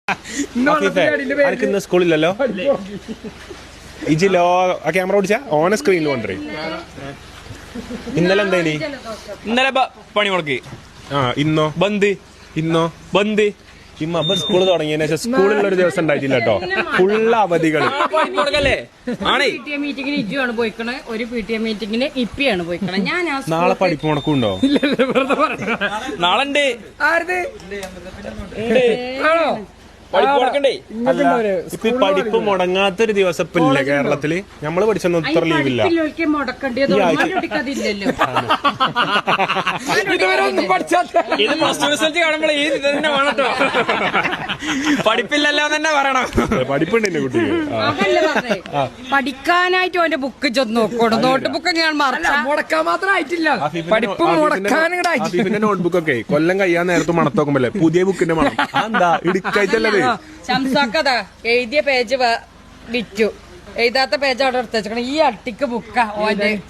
എനിക്ക് ഇന്ന് സ്കൂളില്ലല്ലോ. ഇജിലോ ആ ക്യാമറ ഓടിച്ചാ ഓന സ്ക്രീനിൽ കൊണ്ടേ. ഇന്നലെ എന്താ? ഇന്നലെ പണി മുടക്കി. ഇന്നോ ബന്ദ്. ഇന്നോ ബന്ദ്. ഇമ്മ സ്കൂള് തുടങ്ങിയതിനു ശേഷം സ്കൂളിൽ ഒരു ദിവസം ഉണ്ടായിട്ടില്ല കേട്ടോ. ഫുള്ള് അവധികൾ. മീറ്റിംഗിന് ഇജുവാണ് പോയിക്കണേ, ഒരു PTA മീറ്റിംഗിന് ഇപ്പിയാണ് പോയിക്കണേ. ഞാൻ നാളെ പഠിപ്പ് മുടക്കുണ്ടോ? നാളെ ഇപ്പൊ പഠിപ്പ് മുടങ്ങാത്തൊരു ദിവസം ഇപ്പൊ ഇല്ല കേരളത്തില്. നമ്മള് പഠിച്ചൊന്നും ഇത്ര ലീവില്ല. പഠിപ്പില്ലല്ലോ തന്നെ പറയണം. പഠിപ്പുണ്ട് എന്റെ കുട്ടിക്ക്. പഠിക്കാനായിട്ട് അവന്റെ ബുക്ക് ചെന്ന് നോക്കോളൂ. നോട്ട് ബുക്ക് ഞാൻ മുടക്കാൻ മാത്രം ആയിട്ടില്ല. പഠിപ്പിന്റെ നോട്ട്ബുക്കൊക്കെ കൊല്ലം കഴിയാൻ നേരത്ത് മണത്ത് നോക്കുമ്പല്ലേ പുതിയ ബുക്കിന്റെ മണം. എന്താ ഇടുക്കായിട്ടല്ലേ? ശംസാക്കതാ എഴുതിയ പേജ് വിറ്റു, എഴുതാത്ത പേജ് അവിടെ എടുത്ത് വെച്ചേക്കണം. ഈ അട്ടിക്ക് ബുക്കാ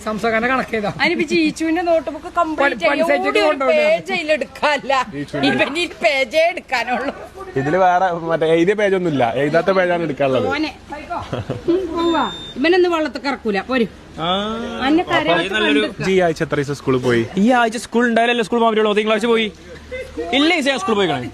സംസാരന്റെ കണക്കേതാ. അതിനിപ്പോ ചീച്ചുവിന്റെ നോട്ട് ബുക്ക് കംപ്ലീറ്റ് പേജ് അതിലെടുക്കാല്ല. ഇവന് പേജേ എടുക്കാനുള്ളൂ. ഇതില് വേറെ മറ്റേ എഴുതിയ പേജൊന്നും ഇല്ല, എഴുതാത്ത പേജാണ് എടുക്കാനുള്ളത്. ഇവനൊന്നും വെള്ളത്തിൽ കറക്കൂല. പോരും. ഈ ആഴ്ച എത്ര ദിവസം സ്കൂളിൽ പോയി? ഈ ആഴ്ച സ്കൂൾ ഉണ്ടായാലല്ലോ സ്കൂൾ പോകാൻ പറ്റുള്ളൂ. തിങ്കളാഴ്ച പോയി. ഇല്ല സ്കൂളിൽ പോയി.